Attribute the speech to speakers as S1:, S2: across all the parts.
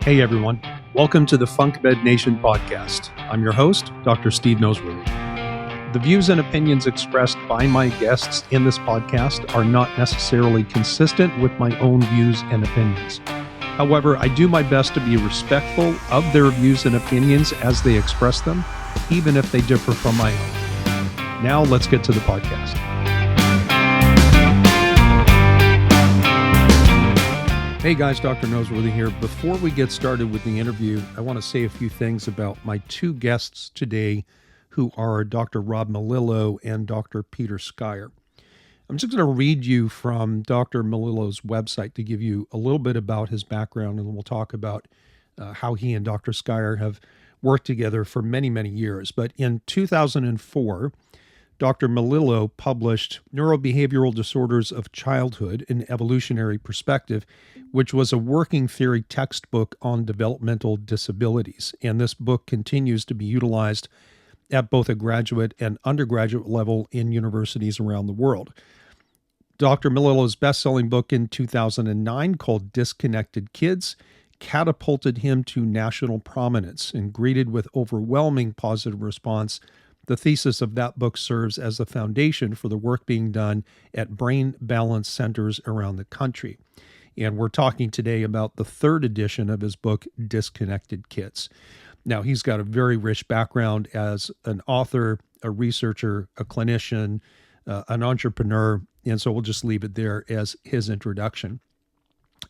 S1: Hey everyone, welcome to the Func Med Nation podcast. I'm your host, Dr. Steve Noseworthy. The views and opinions expressed by my guests in this podcast are not necessarily consistent with my own views and opinions. However, I do my best to be respectful of their views and opinions as they express them, even if they differ from my own. Now let's get to the podcast. Hey guys, Dr. Noseworthy here. Before we get started with the interview, I want to say a few things about my two guests today, who are Dr. Rob Melillo and Dr. Peter Scire. I'm just going to read you from Dr. Melillo's website to give you a little bit about his background, and we'll talk about how he and Dr. Scire have worked together for many, many years. But in 2004, Dr. Melillo published Neurobehavioral Disorders of Childhood, an Evolutionary Perspective, which was a working theory textbook on developmental disabilities. And this book continues to be utilized at both a graduate and undergraduate level in universities around the world. Dr. Melillo's best-selling book in 2009, called Disconnected Kids, catapulted him to national prominence, and greeted with overwhelming positive response. The thesis of that book serves as the foundation for the work being done at brain balance centers around the country. And we're talking today about the third edition of his book, Disconnected Kids. Now, he's got a very rich background as an author, a researcher, a clinician, an entrepreneur, and so we'll just leave it there as his introduction.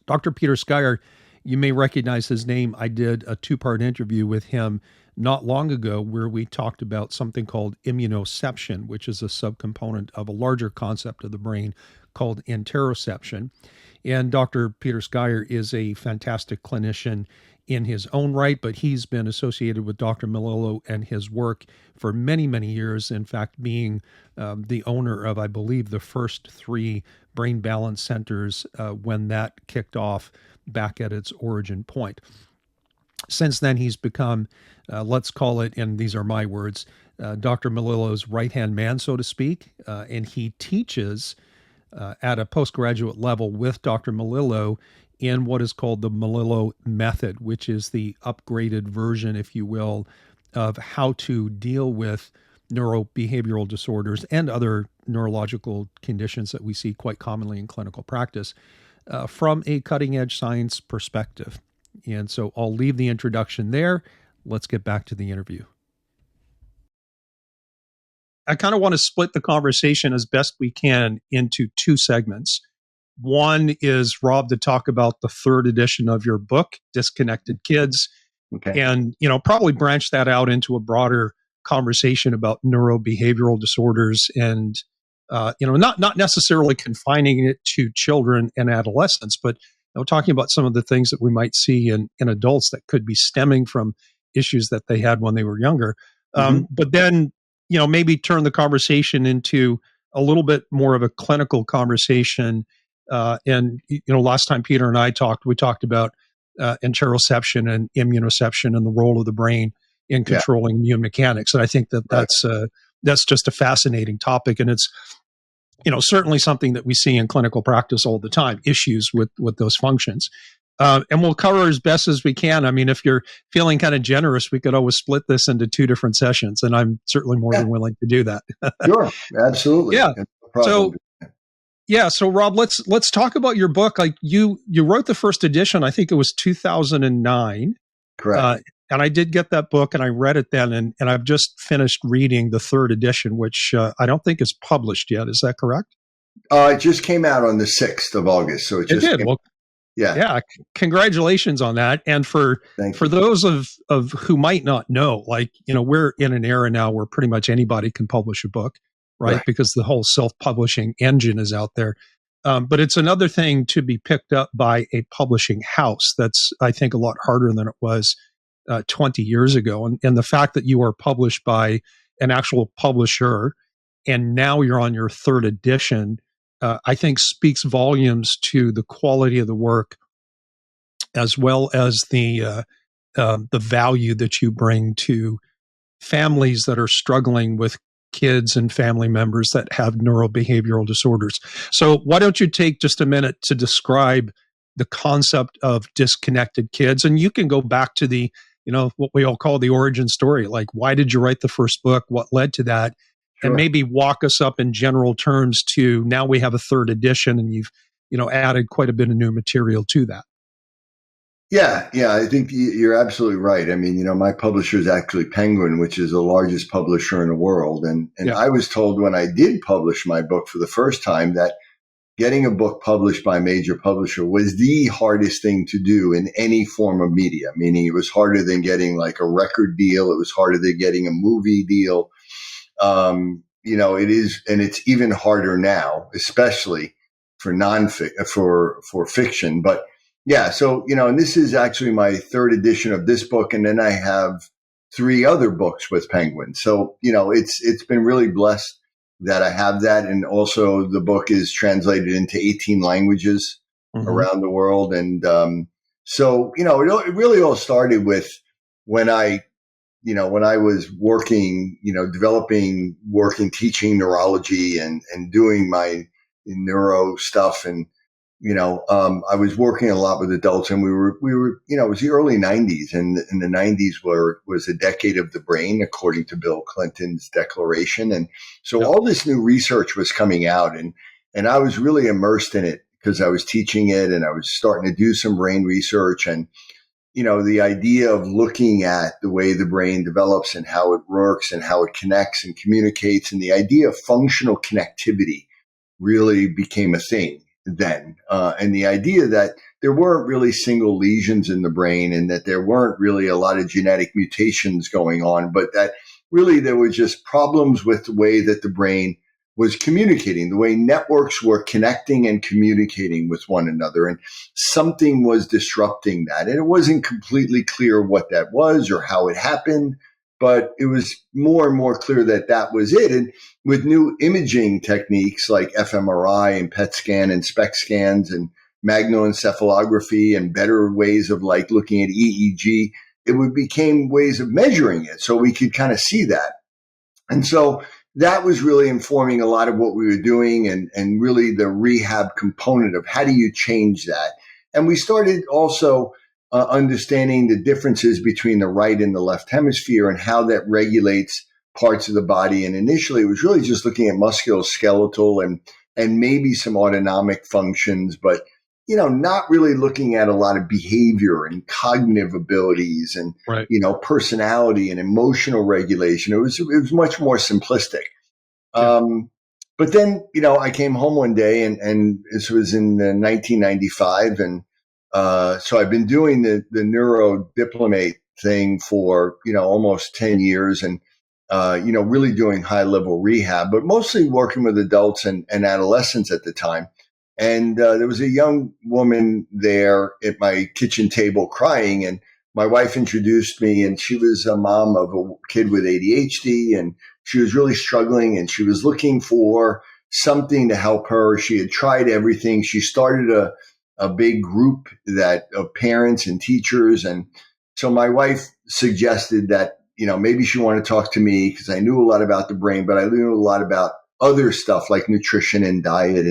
S1: Dr. Peter Scire, you may recognize his name. I did a two-part interview with him not long ago where we talked about something called immunoception, which is a subcomponent of a larger concept of the brain called interoception. And Dr. Peter Scire is a fantastic clinician in his own right, but he's been associated with Dr. Melillo and his work for many, many years. In fact, being the owner of, I believe, the first three brain balance centers when that kicked off back at its origin point. Since then, he's become, let's call it, and these are my words, Dr. Melillo's right-hand man, so to speak, and he teaches at a postgraduate level with Dr. Melillo in what is called the Melillo Method, which is the upgraded version, if you will, of how to deal with neurobehavioral disorders and other neurological conditions that we see quite commonly in clinical practice from a cutting-edge science perspective. And so I'll leave the introduction there. Let's get back to the interview. I kind of want to split the conversation as best we can into two segments. One is, Rob, to talk about the third edition of your book, Disconnected Kids, and probably branch that out into a broader conversation about neurobehavioral disorders and not necessarily confining it to children and adolescents, but talking about some of the things that we might see in adults that could be stemming from issues that they had when they were younger. But then, maybe turn the conversation into a little bit more of a clinical conversation. Last time Peter and I talked, we talked about interoception and immunoception and the role of the brain in controlling immune mechanics. And I think that's just a fascinating topic. And it's, certainly something that we see in clinical practice all the time, issues with those functions. And we'll cover as best as we can. I mean, if you're feeling kind of generous, we could always split this into two different sessions, and I'm certainly more than willing to do that.
S2: Sure, absolutely.
S1: Yeah. So Rob, let's talk about your book. Like you wrote the first edition, I think it was 2009.
S2: Correct.
S1: And I did get that book and I read it then, and I've just finished reading the third edition, which I don't think is published yet. Is that correct?
S2: It just came out on the 6th of August. So it did.
S1: Well, yeah. Congratulations on that. And for those of who might not know, we're in an era now where pretty much anybody can publish a book, right? Because the whole self-publishing engine is out there. But it's another thing to be picked up by a publishing house. That's, I think, a lot harder than it was 20 years ago. And the fact that you are published by an actual publisher and now you're on your third edition, I think speaks volumes to the quality of the work as well as the value that you bring to families that are struggling with kids and family members that have neurobehavioral disorders. So why don't you take just a minute to describe the concept of disconnected kids. And you can go back to the, what we all call the origin story. Like, why did you write the first book? What led to that?
S2: Sure.
S1: And maybe walk us up in general terms to now we have a third edition and you've, added quite a bit of new material to that.
S2: Yeah, I think you're absolutely right. I mean, my publisher is actually Penguin, which is the largest publisher in the world. And
S1: Yeah.
S2: I was told when I did publish my book for the first time that getting a book published by a major publisher was the hardest thing to do in any form of media, meaning it was harder than getting like a record deal. It was harder than getting a movie deal. It is, and it's even harder now, especially for for fiction. But yeah, so, and this is actually my third edition of this book. And then I have 3 other books with Penguin. So, it's been really blessed that I have that. And also the book is translated into 18 languages around the world. And so, it really all started with when I was working, teaching neurology and doing my neuro stuff. And, I was working a lot with adults, and we were, it was the early 90s, and in the 90s was a decade of the brain, according to Bill Clinton's declaration. And so all this new research was coming out, and I was really immersed in it because I was teaching it and I was starting to do some brain research. And, the idea of looking at the way the brain develops and how it works and how it connects and communicates, and the idea of functional connectivity really became a thing then. And the idea that there weren't really single lesions in the brain and that there weren't really a lot of genetic mutations going on, but that really there were just problems with the way that the brain was communicating, the way networks were connecting and communicating with one another. And something was disrupting that. And it wasn't completely clear what that was or how it happened, but it was more and more clear that that was it. And with new imaging techniques like fMRI and PET scan and SPECT scans and magnetoencephalography and better ways of like looking at EEG, became ways of measuring it so we could kind of see that. And so that was really informing a lot of what we were doing, and really the rehab component of how do you change that. And we started also understanding the differences between the right and the left hemisphere and how that regulates parts of the body. And initially it was really just looking at musculoskeletal and maybe some autonomic functions, but not really looking at a lot of behavior and cognitive abilities and,
S1: right.
S2: Personality and emotional regulation. It was much more simplistic.
S1: Yeah.
S2: But then, I came home one day and this was in 1995. And, so I've been doing the neurodiplomate thing for, almost 10 years and, really doing high level rehab, but mostly working with adults and adolescents at the time. And there was a young woman there at my kitchen table crying, and my wife introduced me, and she was a mom of a kid with ADHD, and she was really struggling, and she was looking for something to help her. She had tried everything. She started a big group of parents and teachers. And so my wife suggested that, maybe she wanted to talk to me because I knew a lot about the brain, but I knew a lot about other stuff like nutrition and diet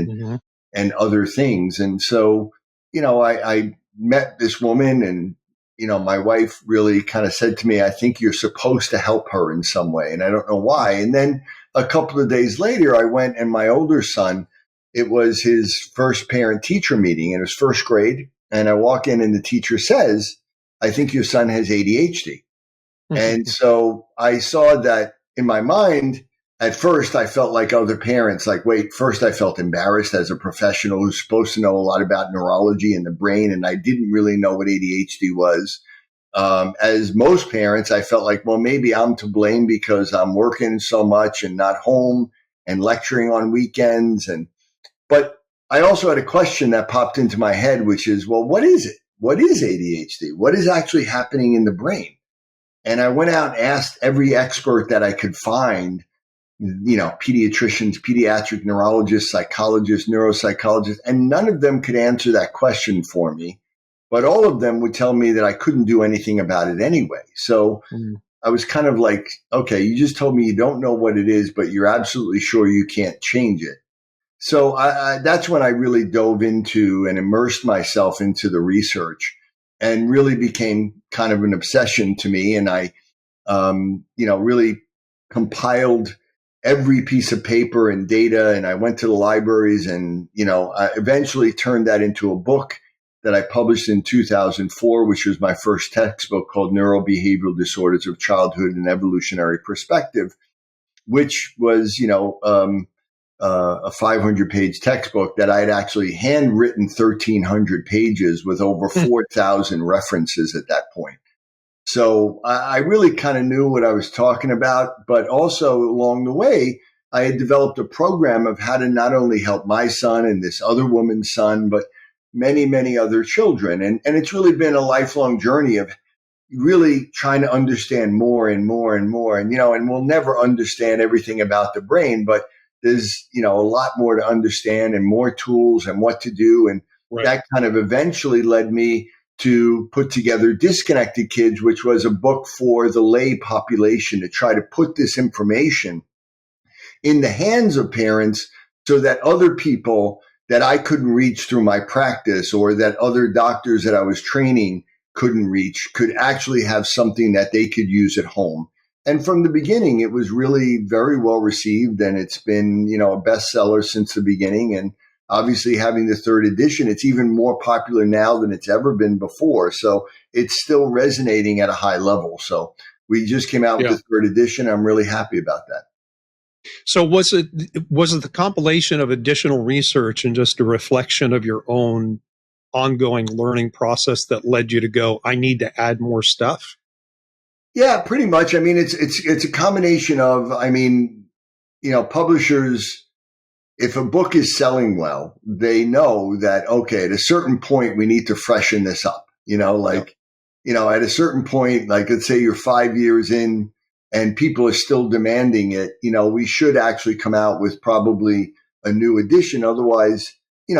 S2: and other things. And so, I met this woman, and, my wife really kind of said to me, I think you're supposed to help her in some way. And I don't know why. And then a couple of days later, I went, and my older son, it was his first parent teacher meeting in his first grade. And I walk in, and the teacher says, I think your son has ADHD. And so I saw that in my mind. At first, I felt like other parents, first I felt embarrassed as a professional who's supposed to know a lot about neurology and the brain, and I didn't really know what ADHD was. As most parents, I felt like, well, maybe I'm to blame because I'm working so much and not home and lecturing on weekends. But I also had a question that popped into my head, which is, well, what is it? What is ADHD? What is actually happening in the brain? And I went out and asked every expert that I could find, pediatricians, pediatric neurologists, psychologists, neuropsychologists, and none of them could answer that question for me. But all of them would tell me that I couldn't do anything about it anyway. So I was kind of like, okay, you just told me you don't know what it is, but you're absolutely sure you can't change it. So that's when I really dove into and immersed myself into the research, and really became kind of an obsession to me. And I, really compiled every piece of paper and data, and I went to the libraries, and, I eventually turned that into a book that I published in 2004, which was my first textbook, called Neurobehavioral Disorders of Childhood and Evolutionary Perspective, which was, a 500-page textbook that I had actually handwritten 1,300 pages with over 4,000 references at that point. So I really kind of knew what I was talking about, but also along the way, I had developed a program of how to not only help my son and this other woman's son, but many, many other children. And it's really been a lifelong journey of really trying to understand more and more and more. And, and we'll never understand everything about the brain, but there's, a lot more to understand and more tools and what to do. And
S1: Right.
S2: that kind of eventually led me to put together Disconnected Kids, which was a book for the lay population to try to put this information in the hands of parents so that other people that I couldn't reach through my practice, or that other doctors that I was training couldn't reach, could actually have something that they could use at home. And from the beginning, it was really very well received, and it's been, a bestseller since the beginning. And obviously, having the third edition, it's even more popular now than it's ever been before. So it's still resonating at a high level. So we just came out with the third edition. I'm really happy about that.
S1: So was it the compilation of additional research and just a reflection of your own ongoing learning process that led you to go, I need to add more stuff?
S2: Yeah, pretty much. I mean, it's a combination of, publishers, if a book is selling well, they know that, okay, at a certain point, we need to freshen this up, at a certain point, like, let's say you're 5 years in and people are still demanding it, we should actually come out with probably a new edition. Otherwise,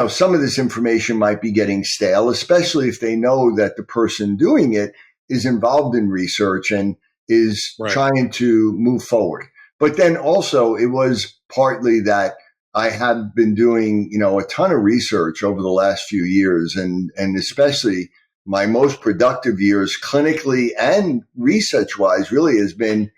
S2: some of this information might be getting stale, especially if they know that the person doing it is involved in research and is trying to move forward. But then also, it was partly that I have been doing, a ton of research over the last few years, and especially my most productive years clinically and research wise really has been,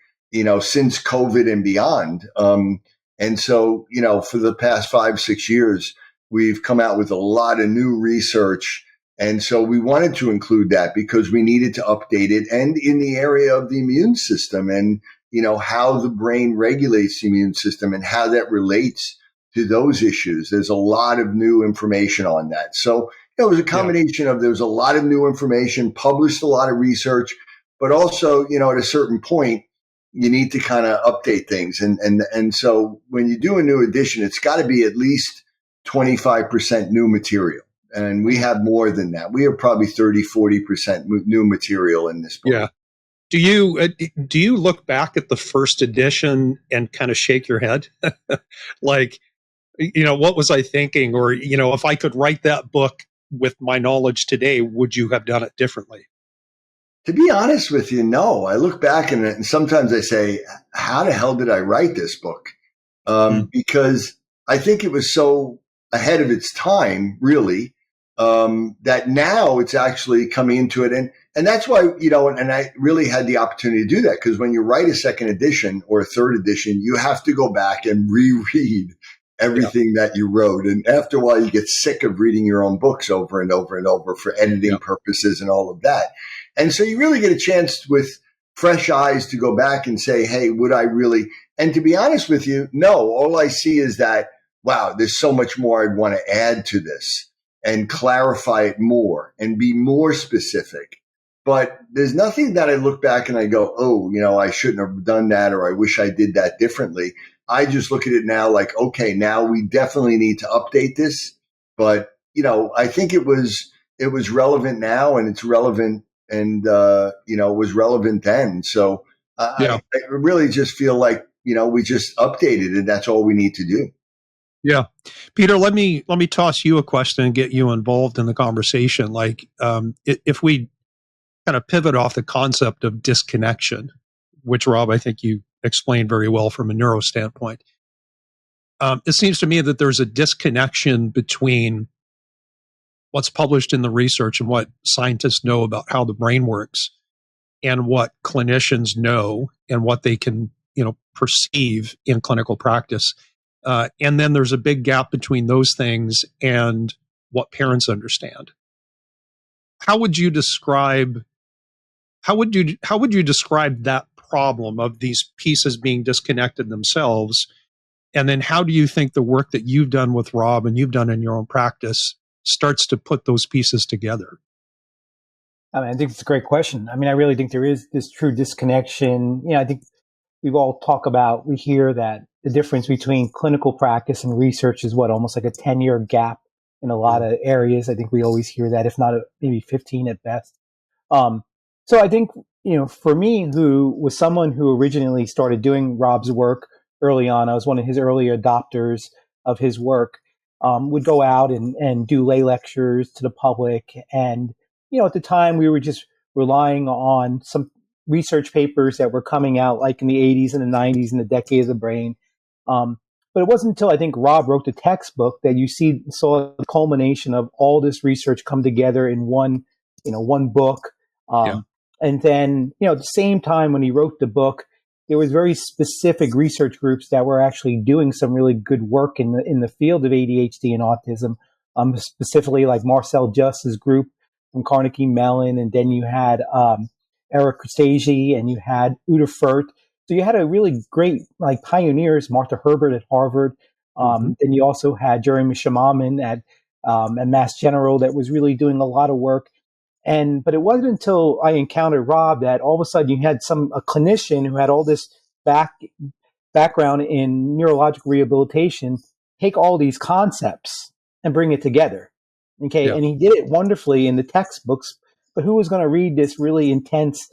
S2: since COVID and beyond. And so, for the past 5-6 years, we've come out with a lot of new research. And so we wanted to include that because we needed to update it, and in the area of the immune system and, how the brain regulates the immune system and how that relates to those issues. There's a lot of new information on that. So it was a combination of, there's a lot of new information, published a lot of research, but also, at a certain point, you need to kind of update things. And so when you do a new edition, it's got to be at least 25% new material. And we have more than that. We have probably 30-40% new material in this book.
S1: Yeah. Do you look back at the first edition and kind of shake your head? Like, what was I thinking? Or, if I could write that book with my knowledge today, would you have done it differently?
S2: To be honest with you, no. I look back and sometimes I say, how the hell did I write this book? Because I think it was so ahead of its time, really, that now it's actually coming into it. And that's why, and I really had the opportunity to do that, because when you write a second edition or a third edition, you have to go back and reread everything that you wrote. And after a while, you get sick of reading your own books over and over and over for editing purposes and all of that. And so you really get a chance with fresh eyes to go back and say, hey, would I really? And to be honest with you, no, all I see is that, wow, there's so much more I'd want to add to this and clarify it more and be more specific. But there's nothing that I look back and I go, oh, I shouldn't have done that, or I wish I did that differently. I just look at it now like, okay, now we definitely need to update this. But, I think it was relevant now, and it's relevant, and, it was relevant then. So I really just feel like, we just updated it. That's all we need to do.
S1: Yeah. Peter, let me toss you a question and get you involved in the conversation. Like, if we kind of pivot off the concept of disconnection, which, Rob, I think you explained very well from a neuro standpoint. It seems to me that there's a disconnection between what's published in the research and what scientists know about how the brain works and what clinicians know and what they can, perceive in clinical practice. And then there's a big gap between those things and what parents understand. How would you describe that problem of these pieces being disconnected themselves? And then how do you think the work that you've done with Rob and you've done in your own practice starts to put those pieces together?
S3: I think it's a great question. I really think there is this true disconnection. I think we hear that the difference between clinical practice and research is almost like a 10-year gap in a lot of areas. I think we always hear that, if not maybe 15 at best. So I think, for me, who was someone who originally started doing Rob's work early on, I was one of his early adopters of his work, would go out and do lay lectures to the public. And, at the time we were just relying on some research papers that were coming out like in the 80s and the 90s in the decade of the brain. But it wasn't until I think Rob wrote the textbook that you saw the culmination of all this research come together in one book. And then, at the same time when he wrote the book, there was very specific research groups that were actually doing some really good work in the field of ADHD and autism, specifically like Marcel Just's group from Carnegie Mellon. And then you had Eric Krasage and you had Uta Furt. So you had a really great pioneers, Martha Herbert at Harvard. Then you also had Jeremy Shamaman at Mass General that was really doing a lot of work. But it wasn't until I encountered Rob that all of a sudden you had a clinician who had all this background in neurological rehabilitation take all these concepts and bring it together. Okay. Yeah. And he did it wonderfully in the textbooks, but who was going to read this really intense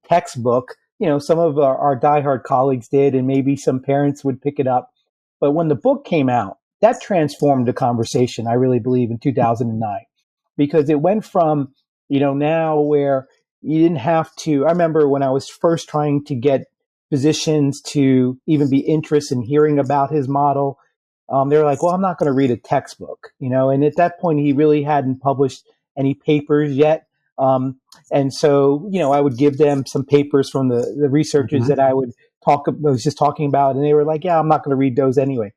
S3: textbook? Some of our diehard colleagues did, and maybe some parents would pick it up. But when the book came out, that transformed the conversation, I really believe, in 2009, because it went from, now where you didn't have to. I remember when I was first trying to get physicians to even be interested in hearing about his model, they were like, well, I'm not going to read a textbook, and at that point, he really hadn't published any papers yet. And so, I would give them some papers from the researchers that I was just talking about, and they were like, yeah, I'm not going to read those anyway.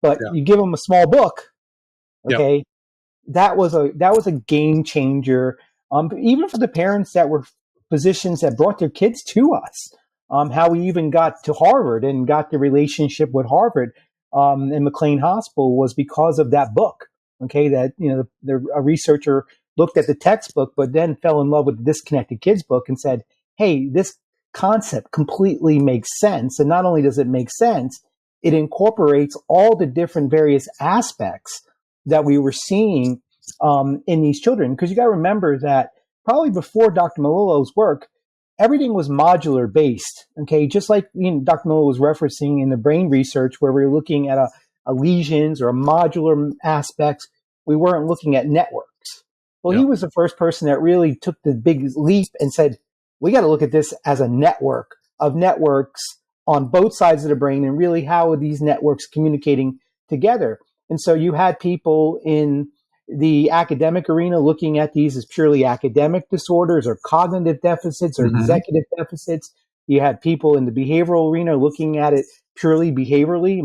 S3: But you give them a small book, okay? That was a game changer. Even for the parents that were physicians that brought their kids to us, how we even got to Harvard and got the relationship with Harvard and McLean Hospital was because of that book. Okay, that a researcher looked at the textbook, but then fell in love with the Disconnected Kids book and said, "Hey, this concept completely makes sense. And not only does it make sense, it incorporates all the different various aspects that we were seeing in these children." Because you got to remember that probably before Dr. Melillo's work, everything was modular based. Okay, just like Dr. Melillo was referencing in the brain research, where we were looking at a lesions or a modular aspects, we weren't looking at networks. Well, he was the first person that really took the big leap and said, we got to look at this as a network of networks on both sides of the brain, and really how are these networks communicating together. And so you had people in the academic arena looking at these as purely academic disorders or cognitive deficits or executive deficits. You had people in the behavioral arena looking at it purely behaviorally,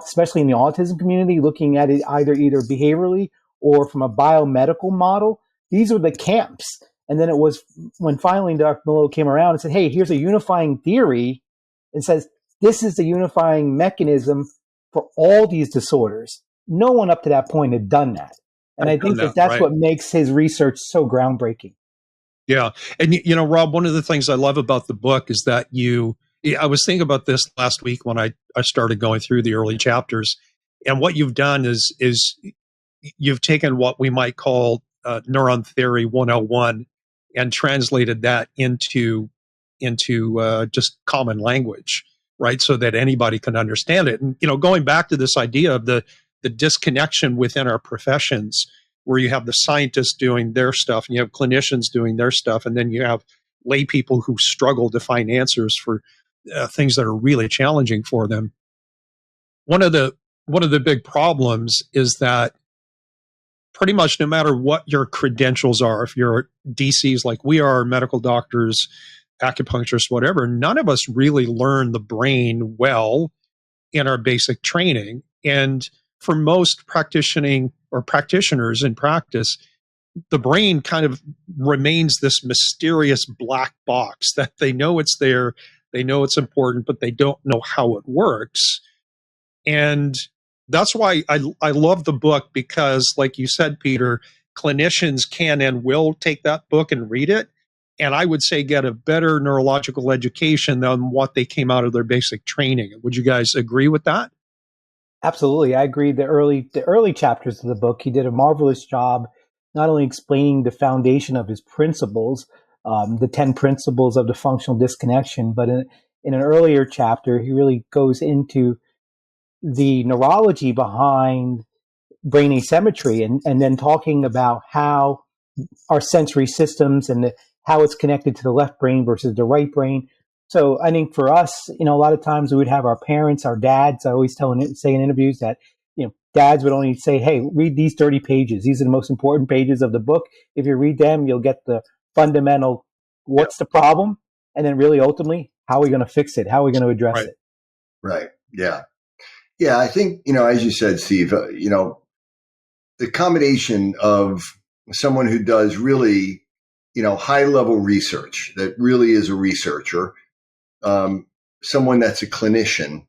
S3: especially in the autism community, looking at it either behaviorally or from a biomedical model. These were the camps. And then it was when finally Dr. Melillo came around and said, hey, here's a unifying theory, and says, this is the unifying mechanism for all these disorders. No one up to that point had done that. And I think that's what makes his research so groundbreaking.
S1: Yeah. And, Rob, one of the things I love about the book is that I was thinking about this last week when I started going through the early chapters. And what you've done is you've taken what we might call neuron theory 101 and translated that into just common language, right? So that anybody can understand it. And, going back to this idea of the disconnection within our professions, where you have the scientists doing their stuff and you have clinicians doing their stuff, and then you have lay people who struggle to find answers for things that are really challenging for them. one of the big problems is that pretty much no matter what your credentials are, if you're DCs like we are, medical doctors, acupuncturists, whatever, none of us really learn the brain well in our basic training. And for most practitioners in practice, the brain kind of remains this mysterious black box that they know it's there, they know it's important, but they don't know how it works. And that's why I love the book, because like you said, Peter, clinicians can and will take that book and read it. And I would say get a better neurological education than what they came out of their basic training. Would you guys agree with that?
S3: Absolutely. I agree. The early chapters of the book, he did a marvelous job, not only explaining the foundation of his principles, the 10 principles of the functional disconnection, but in an earlier chapter, he really goes into the neurology behind brain asymmetry, and then talking about how our sensory systems and how it's connected to the left brain versus the right brain. So I think for us, a lot of times we would have our parents, our dads. I always say in interviews that, dads would only say, hey, read these 30 pages. These are the most important pages of the book. If you read them, you'll get the fundamental, what's the problem? And then really ultimately, how are we going to fix it? How are we going to address it?
S2: Right. Yeah. Yeah. I think, as you said, Steve, the combination of someone who does really, high level research, that really is a researcher, someone that's a clinician,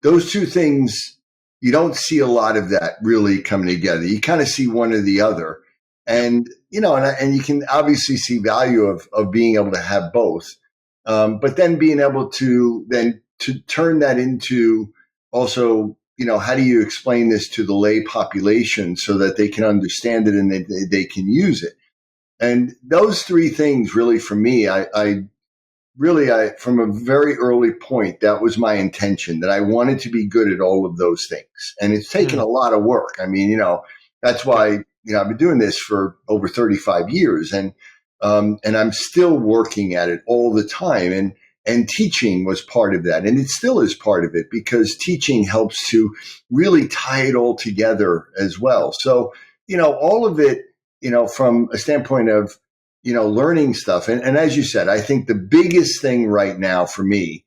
S2: those two things, you don't see a lot of that really coming together. You kind of see one or the other. And, and you can obviously see value of being able to have both. But then being able to turn that into also, how do you explain this to the lay population so that they can understand it and they can use it? And those three things really, for me, I from a very early point, that was my intention, that I wanted to be good at all of those things. And it's taken a lot of work. I mean, that's why, I've been doing this for over 35 years and I'm still working at it all the time. And teaching was part of that. And it still is part of it, because teaching helps to really tie it all together as well. So, all of it, from a standpoint of, learning stuff. And as you said, I think the biggest thing right now for me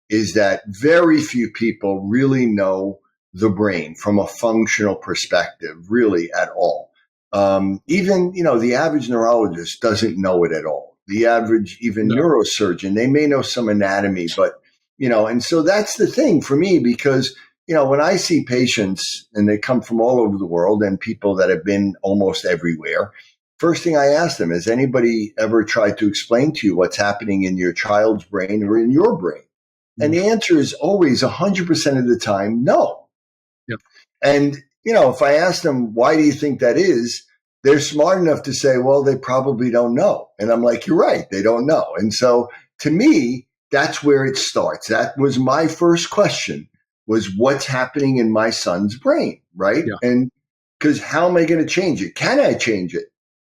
S2: is that very few people really know the brain from a functional perspective, really at all. Even, the average neurologist doesn't know it at all. The average, even neurosurgeon, they may know some anatomy, but, and so that's the thing for me, because, when I see patients and they come from all over the world and people that have been almost everywhere, first thing I ask them, has anybody ever tried to explain to you what's happening in your child's brain or in your brain? And the answer is always 100% of the time, no.
S1: Yep.
S2: And, if I ask them, why do you think that is? They're smart enough to say, well, they probably don't know. And I'm like, you're right. They don't know. And so to me, that's where it starts. That was my first question, was what's happening in my son's brain, right?
S1: Yeah.
S2: And because how am I going to change it? Can I change it?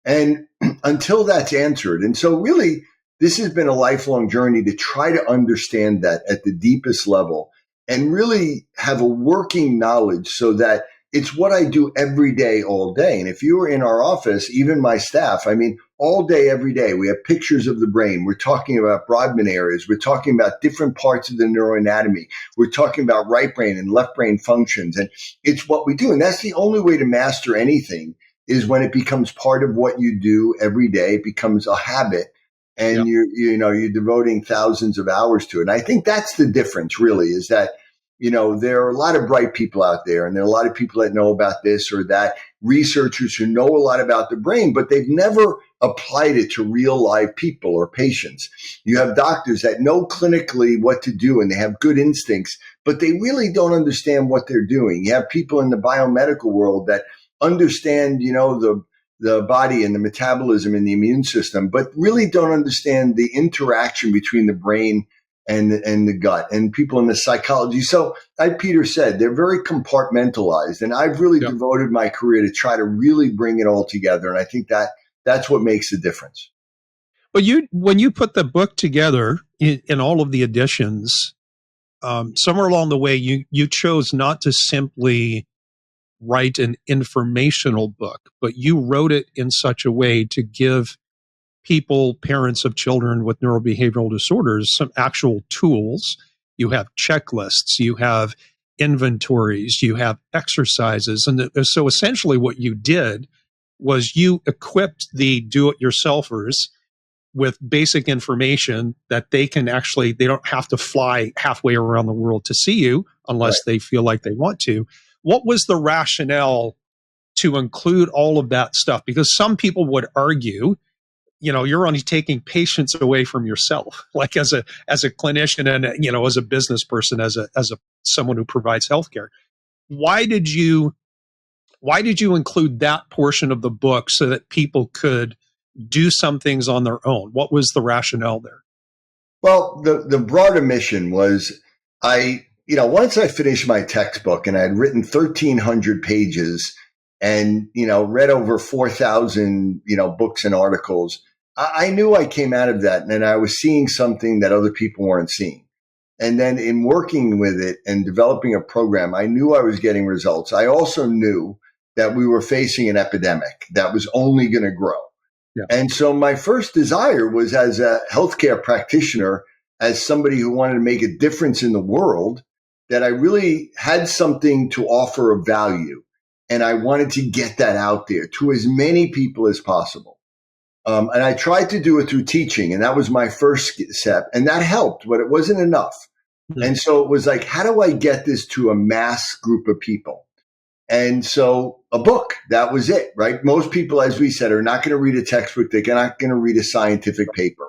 S2: And until that's answered. And so really, this has been a lifelong journey to try to understand that at the deepest level and really have a working knowledge so that it's what I do every day, all day. And if you were in our office, even my staff, I mean, all day, every day, we have pictures of the brain. We're talking about Brodmann areas. We're talking about different parts of the neuroanatomy. We're talking about right brain and left brain functions. And it's what we do. And that's the only way to master anything, is when it becomes part of what you do every day. It becomes a habit, and you're devoting thousands of hours to it. And I think that's the difference, really, is that, there are a lot of bright people out there, and there are a lot of people that know about this or that, researchers who know a lot about the brain, but they've never applied it to real live people or patients. You have doctors that know clinically what to do, and they have good instincts, but they really don't understand what they're doing. You have people in the biomedical world that understand, the body and the metabolism and the immune system, but really don't understand the interaction between the brain and the gut, and people in the psychology. So like Peter said, they're very compartmentalized, and I've really devoted my career to try to really bring it all together. And I think that's what makes the difference.
S1: But when you put the book together in all of the editions, somewhere along the way, you chose not to simply write an informational book, but you wrote it in such a way to give people, parents of children with neurobehavioral disorders, some actual tools. You have checklists, you have inventories, you have exercises. And so essentially what you did was you equipped the do-it-yourselfers with basic information that they don't have to fly halfway around the world to see you unless they feel like they want to. What was the rationale to include all of that stuff? Because some people would argue, you're only taking patients away from yourself, like as a clinician and, as a business person, as someone who provides healthcare. Why did you include that portion of the book so that people could do some things on their own? What was the rationale there?
S2: Well, the broader mission was once I finished my textbook and I had written 1,300 pages and, read over 4,000, books and articles, I knew I came out of that and I was seeing something that other people weren't seeing. And then in working with it and developing a program, I knew I was getting results. I also knew that we were facing an epidemic that was only going to grow. Yeah. And so my first desire was, as a healthcare practitioner, as somebody who wanted to make a difference in the world, that I really had something to offer of value. And I wanted to get that out there to as many people as possible. And I tried to do it through teaching, and that was my first step. And that helped, but it wasn't enough. Mm-hmm. And so it was like, how do I get this to a mass group of people? And so a book, that was it, right? Most people, as we said, are not going to read a textbook. They're not going to read a scientific paper.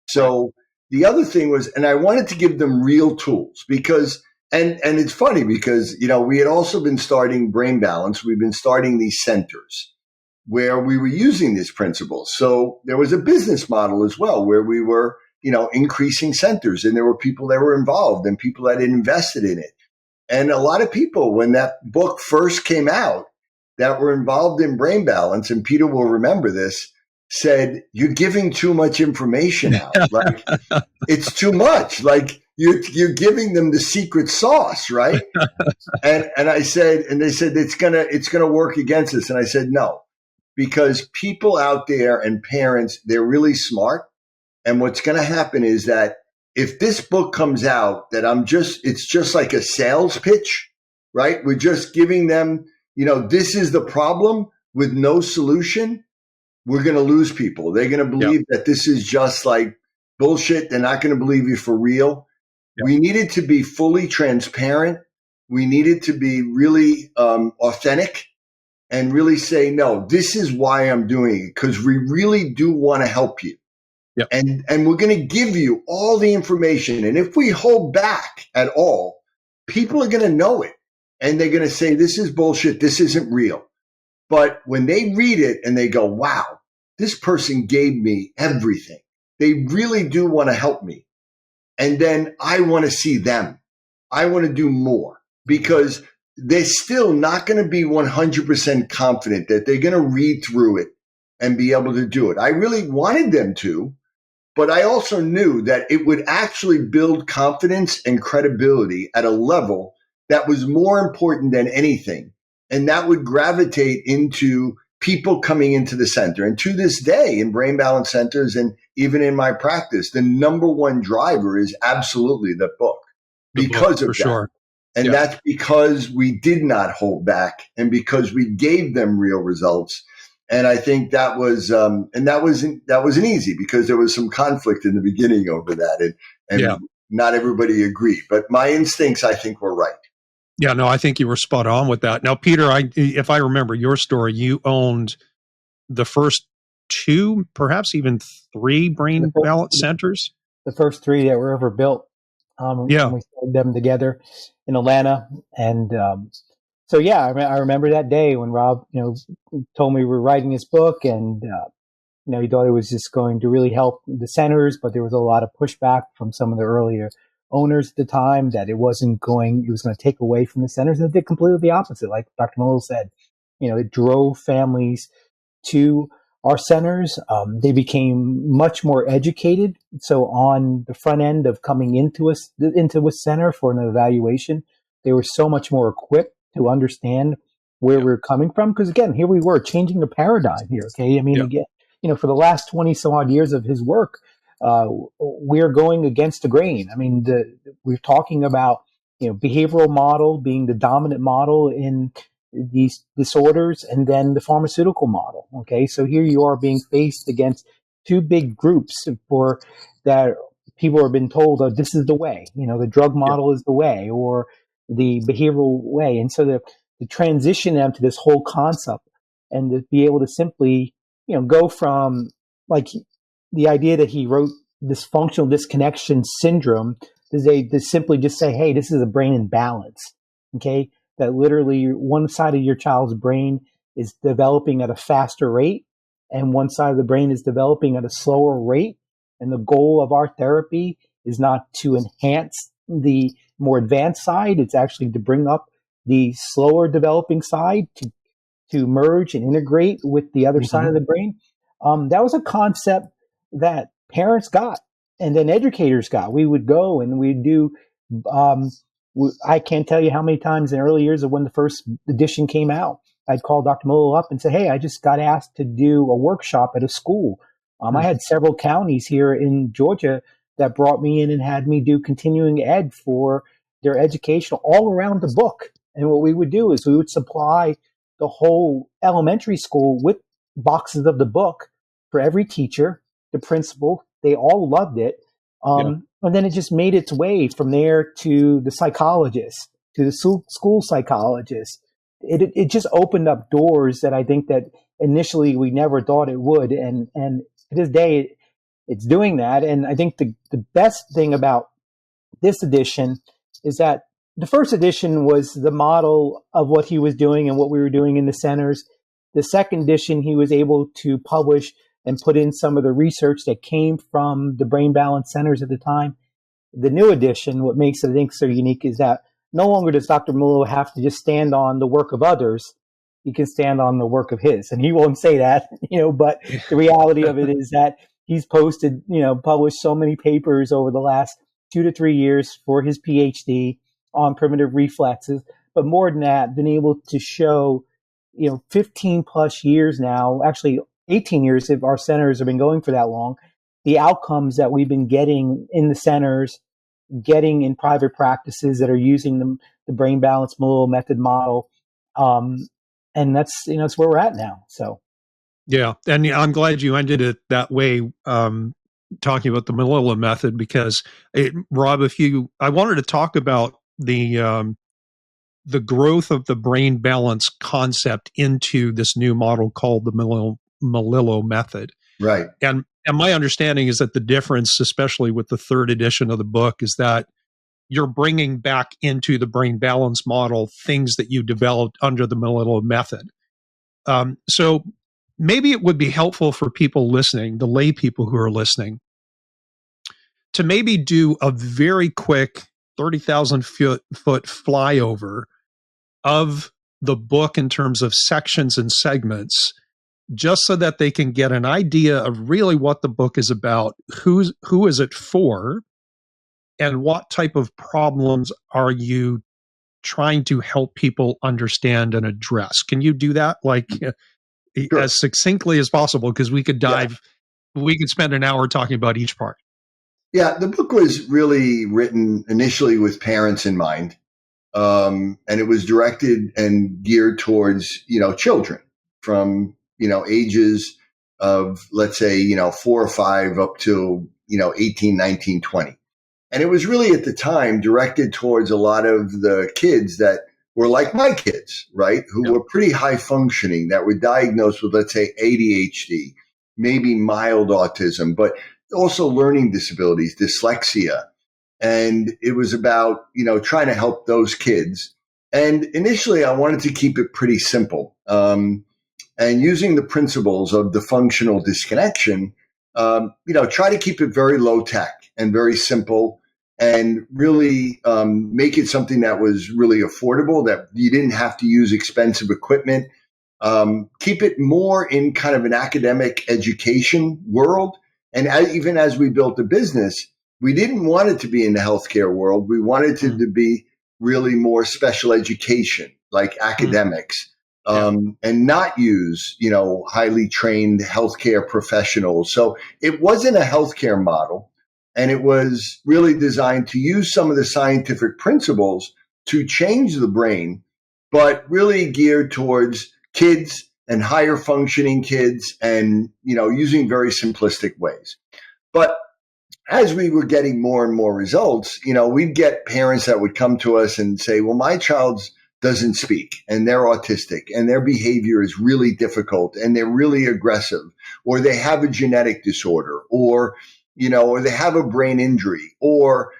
S2: So the other thing was, and I wanted to give them real tools because, and it's funny because, we had also been starting Brain Balance. We've been starting these centers where we were using these principles. So there was a business model as well where we were, increasing centers, and there were people that were involved and people that had invested in it. And a lot of people, when that book first came out, that were involved in Brain Balance, and Peter will remember this, said, you're giving too much information out. Like, it's too much. Like, you're giving them the secret sauce, right? And I said, and they said, it's gonna work against us. And I said, no, because people out there and parents, they're really smart. And what's going to happen is that if this book comes out, that it's just like a sales pitch, right? We're just giving them, this is the problem with no solution. We're going to lose people. They're going to believe that this is just like bullshit. They're not going to believe you for real. Yep. We needed to be fully transparent. We needed to be really authentic and really say, no, this is why I'm doing it, because we really do want to help you. Yep. And we're going to give you all the information. And if we hold back at all, people are going to know it. And they're going to say, this is bullshit. This isn't real. But when they read it and they go, wow, this person gave me everything. They really do want to help me. And then I want to see them. I want to do more, because they're still not going to be 100% confident that they're going to read through it and be able to do it. I really wanted them to, but I also knew that it would actually build confidence and credibility at a level that was more important than anything. And that would gravitate into people coming into the center. And to this day, in Brain Balance centers and even in my practice, the number one driver is absolutely the book, because of that. Sure. And that's because we did not hold back, and because we gave them real results. And I think that was, and that wasn't easy, because there was some conflict in the beginning over that, and not everybody agreed. But my instincts, I think, were right.
S1: Yeah, no, I think you were spot on with that. Now, Peter, if I remember your story, you owned the first 2, perhaps even 3 Brain Balance centers.
S3: The first 3 that were ever built. When we started them together in Atlanta. And so, I remember that day when Rob, told me we were writing this book, and, he thought it was just going to really help the centers, but there was a lot of pushback from some of the earlier owners at the time that it was going to take away from the centers. And it did completely the opposite. Like Dr. Melillo said, it drove families to our centers. They became much more educated. So on the front end of coming into a center for an evaluation, they were so much more equipped to understand where
S1: Yeah.
S3: we're coming from. Because again, here we were changing the paradigm here. Okay, I mean,
S1: Yeah.
S3: again, for the last 20 some odd years of his work, we're going against the grain. I mean, we're talking about behavioral model being the dominant model in these disorders, and then the pharmaceutical model. Okay, so here you are being faced against two big groups for that people have been told, oh, this is the way. The drug
S1: Yeah.
S3: model is the way, or the behavioral way, and so the transition them to this whole concept, and to be able to simply go from like the idea that he wrote this functional disconnection syndrome to simply just say, hey, this is a brain imbalance. Okay, that literally one side of your child's brain is developing at a faster rate and one side of the brain is developing at a slower rate. And the goal of our therapy is not to enhance the more advanced side. It's actually to bring up the slower developing side to merge and integrate with the other side of the brain. That was a concept that parents got and then educators got. We would go and we'd do, I can't tell you how many times in the early years of when the first edition came out, I'd call Dr. Melillo up and say, hey, I just got asked to do a workshop at a school. I had several counties here in Georgia that brought me in and had me do continuing ed for their education all around the book. And what we would do is we would supply the whole elementary school with boxes of the book for every teacher, the principal. They all loved it. And then it just made its way from there to the psychologist, to the school psychologist. It just opened up doors that I think that initially we never thought it would. And to this day, it's doing that. And I think the best thing about this edition is that the first edition was the model of what he was doing and what we were doing in the centers. The second edition, he was able to publish and put in some of the research that came from the brain balance centers at the time. The new edition, what makes it, I think, so unique is that no longer does Dr. Melillo have to just stand on the work of others. He can stand on the work of his. And he won't say that, but the reality of it is that he's published so many papers over the last 2 to 3 years for his PhD on primitive reflexes. But more than that, been able to show, 15 plus years now, actually 18 years if our centers have been going for that long, the outcomes that we've been getting in the centers, getting in private practices that are using the brain balance Melillo Method model. And that's where we're at now. So,
S1: yeah. And I'm glad you ended it that way, talking about the Melillo Method, because Rob, I wanted to talk about the growth of the brain balance concept into this new model called the Melillo Method.
S2: Right.
S1: And my understanding is that the difference, especially with the third edition of the book, is that you're bringing back into the brain balance model things that you developed under the Melillo Method. So maybe it would be helpful for people listening, the lay people who are listening, to maybe do a very quick 30,000 foot flyover of the book in terms of sections and segments, just so that they can get an idea of really what the book is about, who is it for, and what type of problems are you trying to help people understand and address. Can you do that
S2: Sure.
S1: as succinctly as possible? Because we could we could spend an hour talking about each part.
S2: Yeah, the book was really written initially with parents in mind. And it was directed and geared towards, children from, ages of, let's say, 4 or 5 up to, 18, 19, 20. And it was really at the time directed towards a lot of the kids that were like my kids, right? Who were pretty high functioning, that were diagnosed with, let's say, ADHD, maybe mild autism, but also learning disabilities, dyslexia. And it was about, trying to help those kids. And initially, I wanted to keep it pretty simple. And using the principles of the functional disconnection, try to keep it very low tech and very simple, and really make it something that was really affordable, that you didn't have to use expensive equipment. keep it more in kind of an academic education world. And even as we built the business, we didn't want it to be in the healthcare world. We wanted it to be really more special education, like academics, and not use, highly trained healthcare professionals. So it wasn't a healthcare model, and it was really designed to use some of the scientific principles to change the brain, but really geared towards kids and higher functioning kids and, using very simplistic ways. But as we were getting more and more results, we'd get parents that would come to us and say, well, my child doesn't speak and they're autistic and their behavior is really difficult and they're really aggressive, or they have a genetic disorder, or they have a brain injury, or,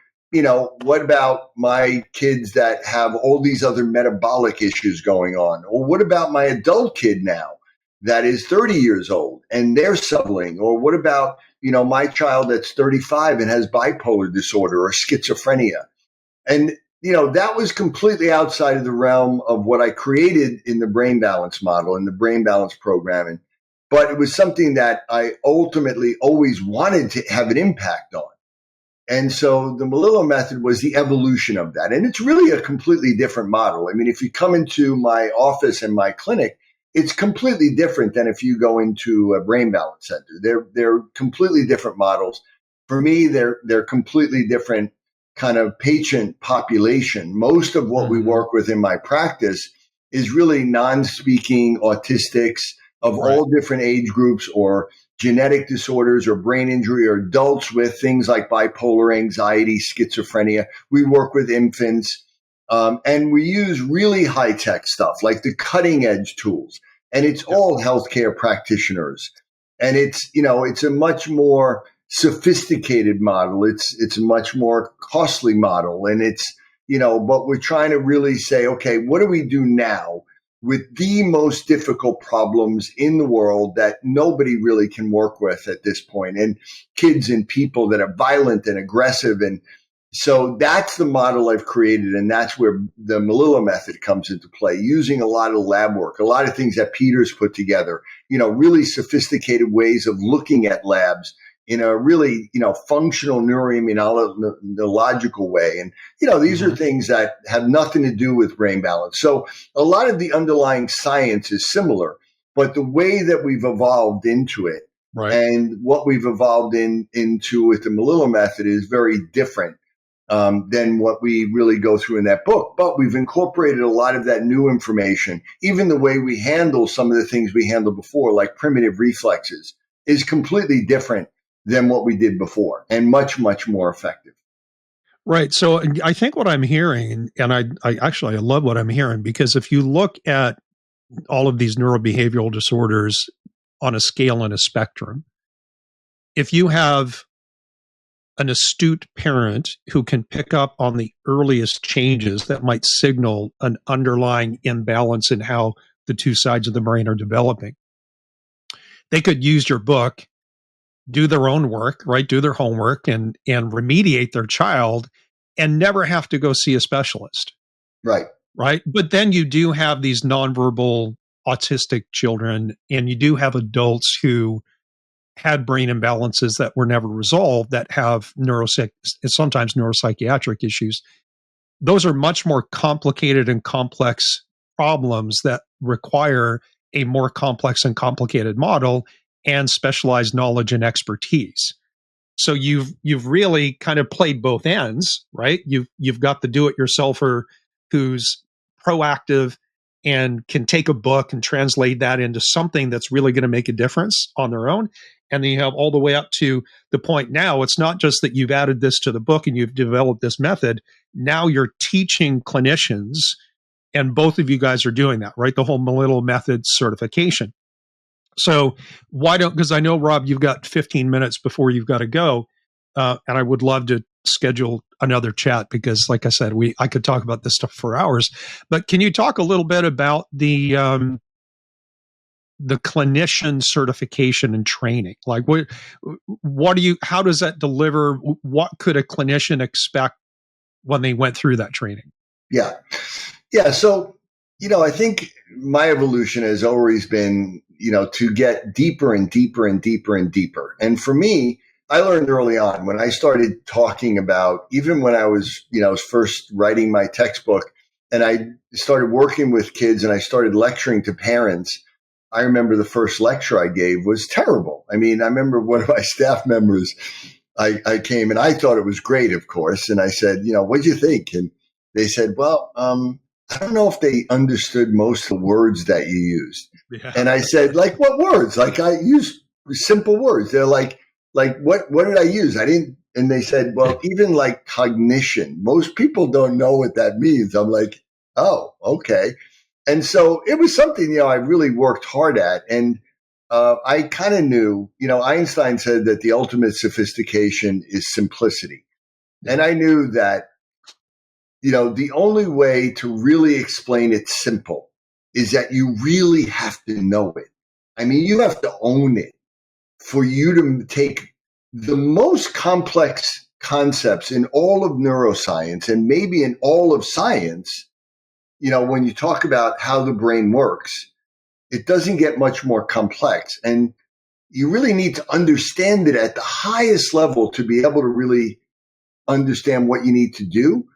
S2: what about my kids that have all these other metabolic issues going on? Or what about my adult kid now that is 30 years old and they're suffering? Or what about, my child that's 35 and has bipolar disorder or schizophrenia? And, that was completely outside of the realm of what I created in the brain balance model and the brain balance programming. But it was something that I ultimately always wanted to have an impact on. And so the Melillo Method was the evolution of that. And it's really a completely different model. I mean, if you come into my office and my clinic, it's completely different than if you go into a brain balance center. They're completely different models. For me, they're completely different kind of patient population. Most of what we work with in my practice is really non-speaking autistics of all different age groups, or genetic disorders, or brain injury, or adults with things like bipolar, anxiety, schizophrenia. We work with infants, and we use really high-tech stuff like the cutting-edge tools. And it's all healthcare practitioners. And it's a much more sophisticated model. It's a much more costly model. And but we're trying to really say, okay, what do we do now with the most difficult problems in the world that nobody really can work with at this point, and kids and people that are violent and aggressive. And so that's the model I've created, and that's where the Melillo Method comes into play, using a lot of lab work, a lot of things that Peter's put together, really sophisticated ways of looking at labs in a really, functional neuroimmunological way. And, these are things that have nothing to do with brain balance. So a lot of the underlying science is similar, but the way that we've evolved into it and what we've evolved into with the Melillo Method is very different than what we really go through in that book. But we've incorporated a lot of that new information. Even the way we handle some of the things we handled before, like primitive reflexes, is completely different than what we did before, and much, much more effective.
S1: Right. So I think what I'm hearing, and I love what I'm hearing, because if you look at all of these neurobehavioral disorders on a scale and a spectrum, if you have an astute parent who can pick up on the earliest changes that might signal an underlying imbalance in how the two sides of the brain are developing, they could use your book, do their own work, right? Do their homework and remediate their child and never have to go see a specialist.
S2: Right.
S1: Right. But then you do have these nonverbal autistic children, and you do have adults who had brain imbalances that were never resolved, that have sometimes neuropsychiatric issues. Those are much more complicated and complex problems that require a more complex and complicated model and specialized knowledge and expertise. So you've really kind of played both ends, right? You've got the do-it-yourselfer who's proactive and can take a book and translate that into something that's really going to make a difference on their own. And then you have all the way up to the point now, it's not just that you've added this to the book and you've developed this method. Now you're teaching clinicians, and both of you guys are doing that, right? The whole Melillo Method certification. So because I know, Rob, you've got 15 minutes before you've got to go. And I would love to schedule another chat because, like I said, I could talk about this stuff for hours. But can you talk a little bit about the clinician certification and training? Like how does that deliver? What could a clinician expect when they went through that training?
S2: Yeah. So I think my evolution has always been, to get deeper and deeper and deeper and deeper. And for me, I learned early on when I started talking about, even when I was, first writing my textbook and I started working with kids and I started lecturing to parents. I remember the first lecture I gave was terrible. I mean, I remember one of my staff members, I came and I thought it was great, of course. And I said, what'd you think? And they said, well, I don't know if they understood most of the words that you used.
S1: Yeah.
S2: And I said, like, what words? Like, I use simple words. They're like, what did I use? I didn't. And they said, well, even like cognition, most people don't know what that means. I'm like, oh, okay. And so it was something, I really worked hard at. And I kind of knew, Einstein said that the ultimate sophistication is simplicity. And I knew that, the only way to really explain it simple is that you really have to know it. I mean, you have to own it for you to take the most complex concepts in all of neuroscience and maybe in all of science. When you talk about how the brain works, it doesn't get much more complex. And you really need to understand it at the highest level to be able to really understand what you need to do.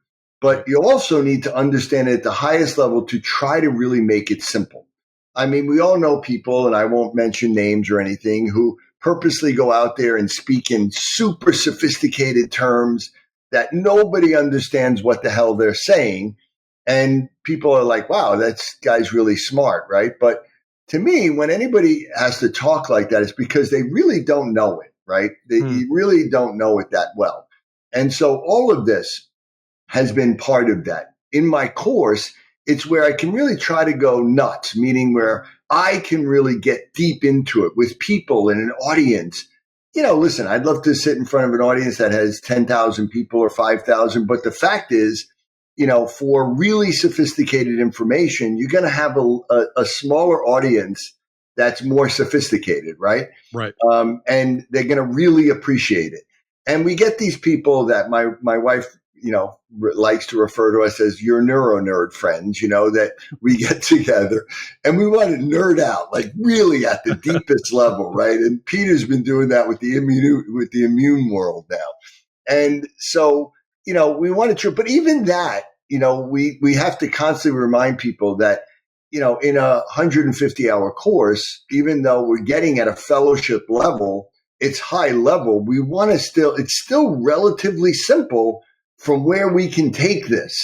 S2: But you also need to understand it at the highest level to try to really make it simple. I mean, we all know people, and I won't mention names or anything, who purposely go out there and speak in super sophisticated terms that nobody understands what the hell they're saying. And people are like, wow, that guy's really smart, right? But to me, when anybody has to talk like that, it's because they really don't know it, right? They really don't know it that well. And so all of this has been part of that. In my course, it's where I can really try to go nuts, meaning where I can really get deep into it with people and an audience. Listen, I'd love to sit in front of an audience that has 10,000 people or 5,000. But the fact is, for really sophisticated information, you're going to have a smaller audience that's more sophisticated, right?
S1: Right.
S2: And they're going to really appreciate it. And we get these people that my wife, likes to refer to us as your neuro nerd friends, that we get together and we want to nerd out, like really at the deepest level, right? And Peter's been doing that with the immune world now. And so, we want to, but even that, we have to constantly remind people that, in a 150-hour course, even though we're getting at a fellowship level, it's high level. We want to it's still relatively simple from where we can take this.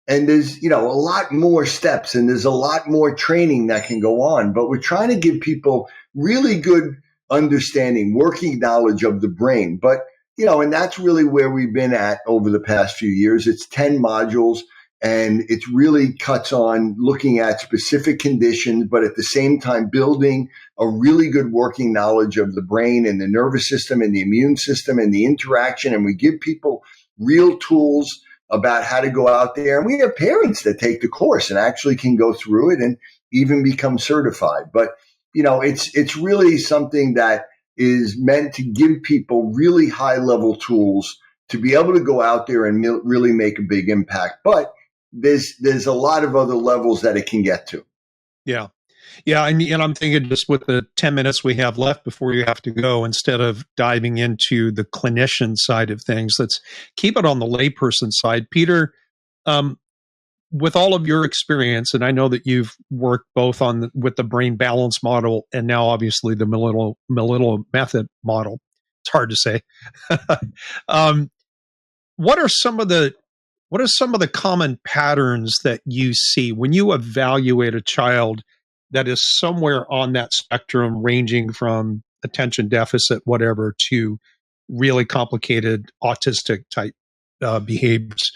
S2: And there's, a lot more steps and there's a lot more training that can go on, but we're trying to give people really good understanding, working knowledge of the brain. But, and that's really where we've been at over the past few years. It's 10 modules and it really cuts on looking at specific conditions, but at the same time, building a really good working knowledge of the brain and the nervous system and the immune system and the interaction. And we give people real tools about how to go out there. And we have parents that take the course and actually can go through it and even become certified. But, it's really something that is meant to give people really high level tools to be able to go out there and really make a big impact. But there's a lot of other levels that it can get to.
S1: Yeah. Yeah. And I'm thinking just with the 10 minutes we have left before you have to go, instead of diving into the clinician side of things, let's keep it on the layperson side. Peter, with all of your experience, and I know that you've worked both with the brain balance model and now obviously the Melillo Method model. It's hard to say. What are some of the common patterns that you see when you evaluate a child that is somewhere on that spectrum, ranging from attention deficit, whatever, to really complicated autistic type behaviors?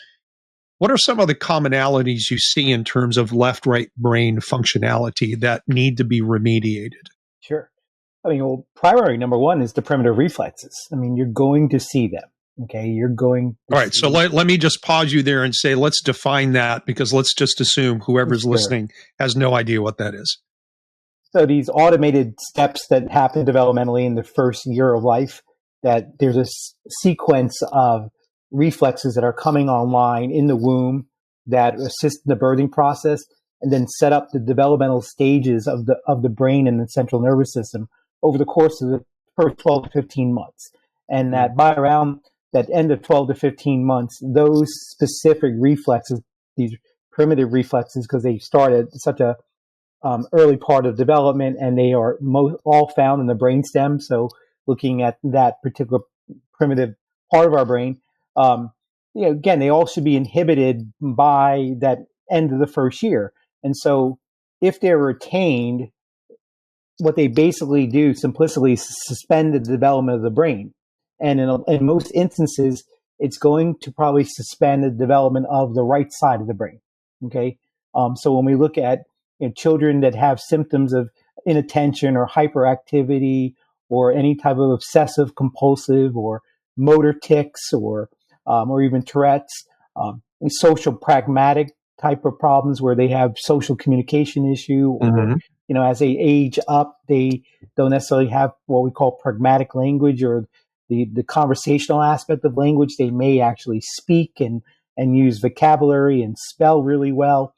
S1: What are some of the commonalities you see in terms of left-right brain functionality that need to be remediated?
S3: Sure. I mean, well, primary number one is the primitive reflexes. I mean, you're going to see them. Okay, you're going.
S1: All right, so let me just pause you there and say, let's define that, because let's just assume whoever's listening has no idea what that is.
S3: So these automated steps that happen developmentally in the first year of life, that there's a sequence of reflexes that are coming online in the womb that assist in the birthing process. and then set up the developmental stages of the brain and the central nervous system over the course of the first 12 to 15 months. And that by around that end of 12 to 15 months, those specific reflexes, these primitive reflexes, because they start at such a early part of development, and they are all found in the brainstem. So looking at that particular primitive part of our brain, again, they all should be inhibited by that end of the first year. And so if they're retained, what they basically do simplistically is suspend the development of the brain. And in most instances, it's going to probably suspend the development of the right side of the brain. Okay. So when we look at children that have symptoms of inattention or hyperactivity or any type of obsessive compulsive or motor tics or even Tourette's, social pragmatic type of problems where they have social communication issue, or as they age up, they don't necessarily have what we call pragmatic language, or the conversational aspect of language. They may actually speak and use vocabulary and spell really well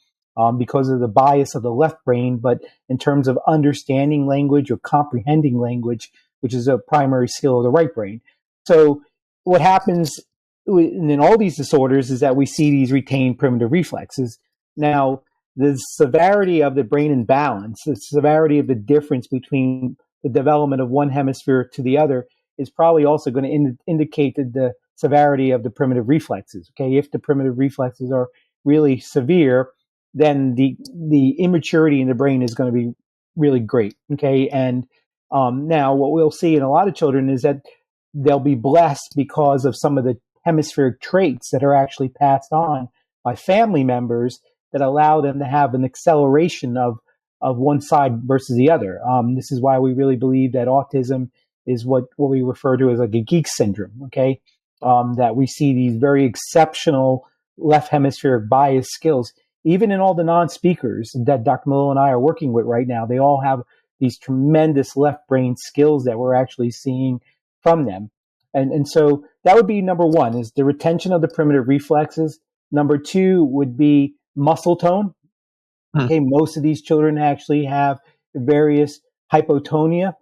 S3: because of the bias of the left brain, but in terms of understanding language or comprehending language, which is a primary skill of the right brain. So what happens in all these disorders is that we see these retained primitive reflexes. Now, the severity of the brain imbalance, the severity of the difference between the development of one hemisphere to the other, is probably also going to indicate the severity of the primitive reflexes. Okay, if the primitive reflexes are really severe, then the immaturity in the brain is going to be really great. Okay, and now what we'll see in a lot of children is that they'll be blessed because of some of the hemispheric traits that are actually passed on by family members that allow them to have an acceleration of one side versus the other. This is why we really believe that autism is what we refer to as like a geek syndrome. Okay, that we see these very exceptional left hemispheric bias skills, even in all the non-speakers that Dr. Melillo and I are working with right now. They all have these tremendous left brain skills that we're actually seeing from them. And so that would be number one, is the retention of the primitive reflexes. Number two would be muscle tone. Okay, most of these children actually have various hypotonia.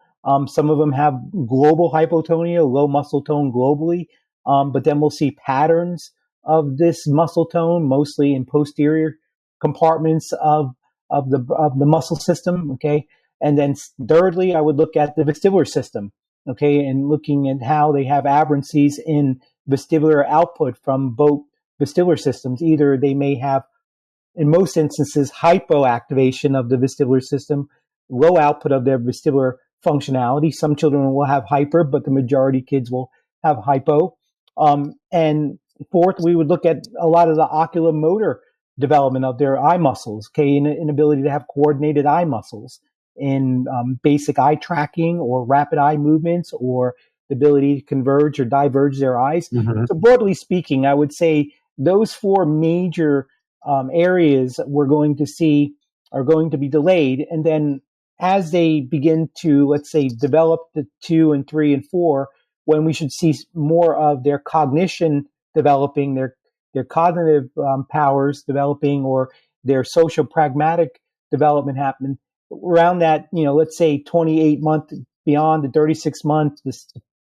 S3: Some of them have global hypotonia, low muscle tone globally. But then we'll see patterns of this muscle tone, mostly in posterior compartments of the muscle system. Okay, and then thirdly, I would look at the vestibular system. Okay, and looking at how they have aberrancies in vestibular output from both vestibular systems. Either they may have, in most instances, hypoactivation of the vestibular system, low output of their vestibular functionality. Some children will have hyper, but the majority of kids will have hypo. And fourth, we would look at a lot of the oculomotor development of their eye muscles, okay, inability to have coordinated eye muscles in basic eye tracking or rapid eye movements, or the ability to converge or diverge their eyes. So broadly speaking, I would say those four major areas we're going to see are going to be delayed. And then as they begin to, let's say, develop the 2 and 3 and 4, when we should see more of their cognition developing, their cognitive powers developing, or their social pragmatic development happening around that, let's say 28 months beyond the 36 months,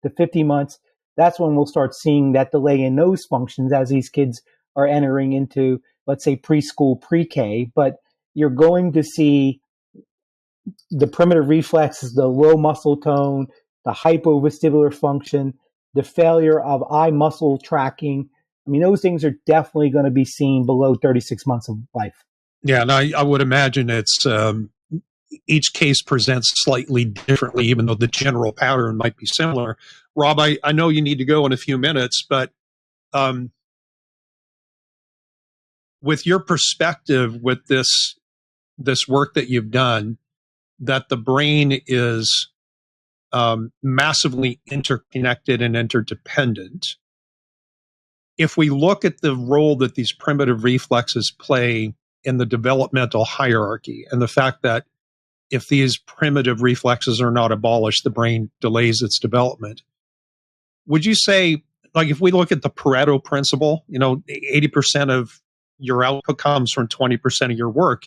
S3: the 50 months, that's when we'll start seeing that delay in those functions as these kids are entering into, let's say, preschool, pre-K. But you're going to see the primitive reflexes, the low muscle tone, the hypovestibular function, the failure of eye muscle tracking. I mean, those things are definitely going to be seen below 36 months of life.
S1: Yeah, and I would imagine it's each case presents slightly differently, even though the general pattern might be similar. Rob, I know you need to go in a few minutes, but with your perspective with this work that you've done, that the brain is massively interconnected and interdependent. If we look at the role that these primitive reflexes play in the developmental hierarchy, and the fact that if these primitive reflexes are not abolished, the brain delays its development. Would you say, like, if we look at the Pareto principle, 80% of your output comes from 20% of your work.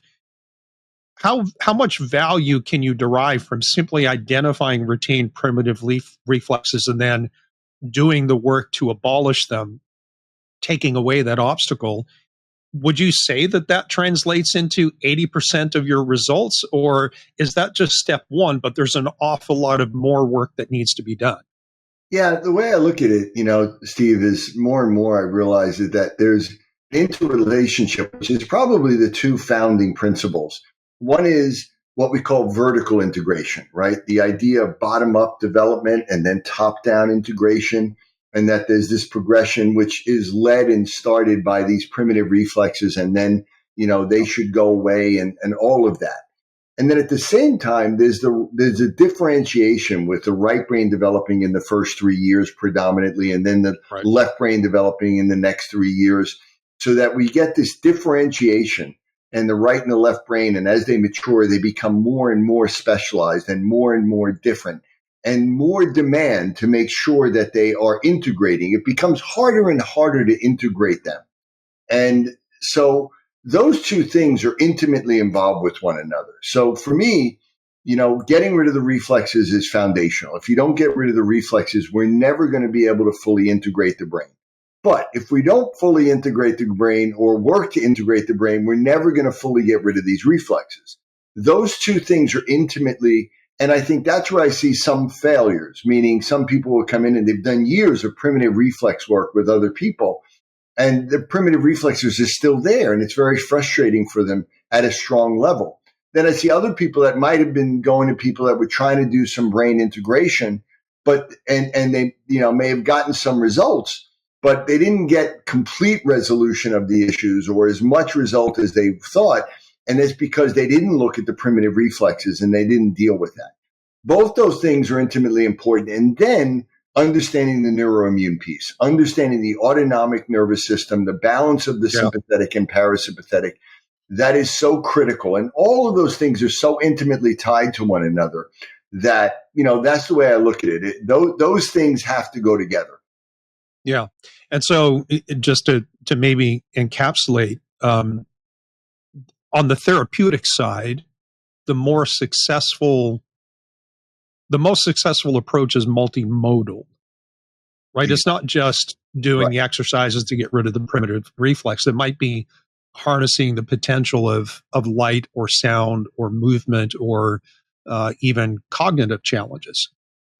S1: how much value can you derive from simply identifying retained primitive reflexes and then doing the work to abolish them, taking away that obstacle? Would you say that that translates into 80% of your results, or is that just step one, but there's an awful lot of more work that needs to be done?
S2: Yeah, the way I look at it, Steve, is more and more I realize that there's interrelationship, which is probably the two founding principles. One is what we call vertical integration, right? The idea of bottom-up development and then top-down integration, and that there's this progression which is led and started by these primitive reflexes, and then, they should go away and all of that. And then at the same time, there's a differentiation with the right brain developing in the first 3 years predominantly, and then the left brain developing in the next 3 years, so that we get this differentiation and the right and the left brain. And as they mature, they become more and more specialized and more different, and more demand to make sure that they are integrating. It becomes harder and harder to integrate them. And so those two things are intimately involved with one another. So for me, getting rid of the reflexes is foundational. If you don't get rid of the reflexes, we're never going to be able to fully integrate the brain. But if we don't fully integrate the brain or work to integrate the brain, we're never going to fully get rid of these reflexes. Those two things are intimately, and I think that's where I see some failures, meaning some people will come in and they've done years of primitive reflex work with other people, and the primitive reflexes is still there, and it's very frustrating for them at a strong level. Then I see other people that might have been going to people that were trying to do some brain integration, but and they may have gotten some results, but they didn't get complete resolution of the issues or as much result as they thought, and it's because they didn't look at the primitive reflexes and they didn't deal with that. Both those things are intimately important, and then understanding the neuroimmune piece, understanding the autonomic nervous system, the balance of the sympathetic and parasympathetic, that is so critical. And all of those things are so intimately tied to one another that, that's the way I look at it. Those things have to go together.
S1: Yeah. And so just to maybe encapsulate, on the therapeutic side, the most successful approach is multimodal, right? It's not just doing the exercises to get rid of the primitive reflex. It might be harnessing the potential of light or sound or movement or even cognitive challenges,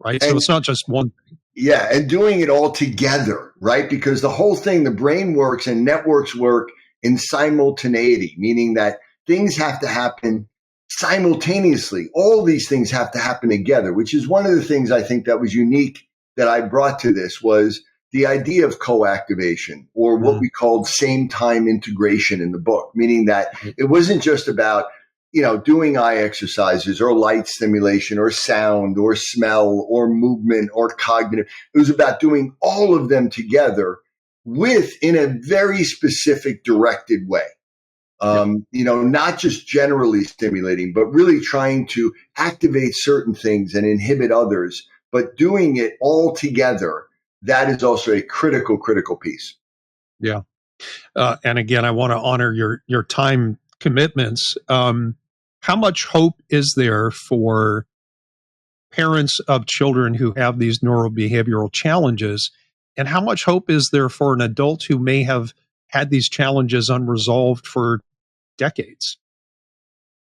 S1: right? So it's not just one thing.
S2: Yeah, and doing it all together, right? Because the whole thing, the brain works and networks work in simultaneity, meaning that things have to happen simultaneously. All these things have to happen together, which is one of the things I think that was unique that I brought to this, was the idea of co-activation, or what we called same time integration in the book, meaning that it wasn't just about, doing eye exercises or light stimulation or sound or smell or movement or cognitive. It was about doing all of them together in a very specific directed way. Not just generally stimulating, but really trying to activate certain things and inhibit others, but doing it all together. That is also a critical piece.
S1: Yeah. And again, I want to honor your time commitments. How much hope is there for parents of children who have these neurobehavioral challenges? And how much hope is there for an adult who may have had these challenges unresolved for decades?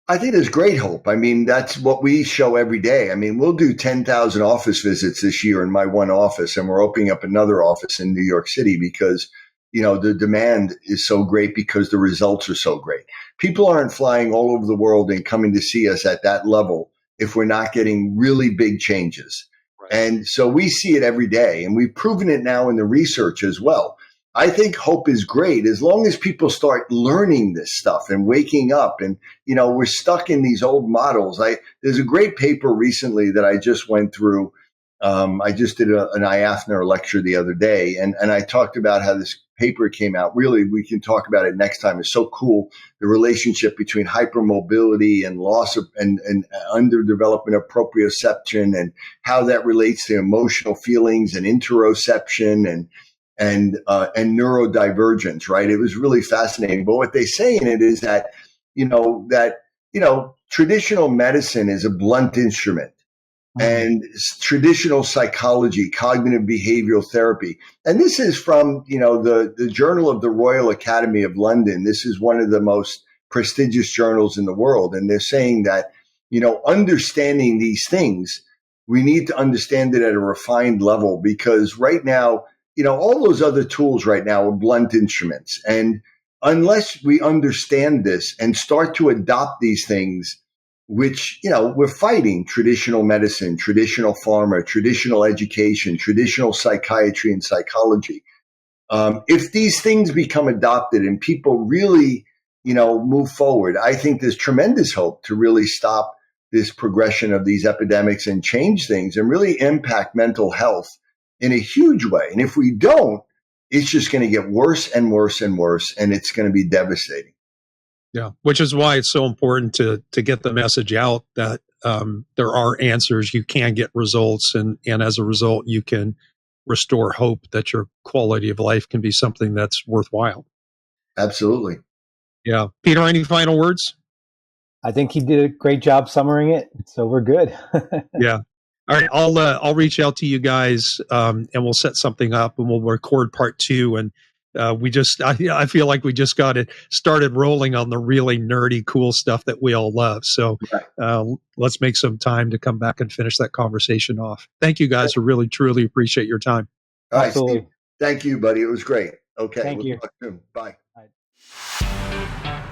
S2: I think there's great hope. I mean, that's what we show every day. I mean, we'll do 10,000 office visits this year in my one office, and we're opening up another office in New York City because, the demand is so great because the results are so great. People aren't flying all over the world and coming to see us at that level if we're not getting really big changes. Right. And so we see it every day, and we've proven it now in the research as well. I think hope is great as long as people start learning this stuff and waking up. And, we're stuck in these old models. There's a great paper recently that I just went through. I just did an IAFNR lecture the other day, and I talked about how this paper came out. Really, we can talk about it next time. It's so cool. The relationship between hypermobility and loss of and underdevelopment of proprioception, and how that relates to emotional feelings and interoception and neurodivergence, right? It was really fascinating. But what they say in it is that, traditional medicine is a blunt instrument. And traditional psychology, cognitive behavioral therapy. And this is from, the Journal of the Royal Academy of London. This is one of the most prestigious journals in the world. And they're saying that, understanding these things, we need to understand it at a refined level, because right now, all those other tools right now are blunt instruments. And unless we understand this and start to adopt these things, which, we're fighting traditional medicine, traditional pharma, traditional education, traditional psychiatry and psychology. If these things become adopted and people really, move forward, I think there's tremendous hope to really stop this progression of these epidemics and change things and really impact mental health in a huge way. And if we don't, it's just going to get worse and worse and worse, and it's going to be devastating.
S1: Yeah, which is why it's so important to get the message out that there are answers, you can get results, and as a result, you can restore hope that your quality of life can be something that's worthwhile.
S2: Absolutely.
S1: Yeah. Peter, any final words?
S3: I think he did a great job summarizing it, so we're good.
S1: Yeah. All right, I'll reach out to you guys, and we'll set something up, and we'll record part 2. And I feel like we just got it started rolling on the really nerdy, cool stuff that we all love. So let's make some time to come back and finish that conversation off. Thank you guys. I really, truly appreciate your time.
S2: All right,
S3: Absolutely.
S2: Steve. Thank you, buddy. It was great. Okay.
S3: Thank you.
S2: Talk soon. Bye.
S3: Bye.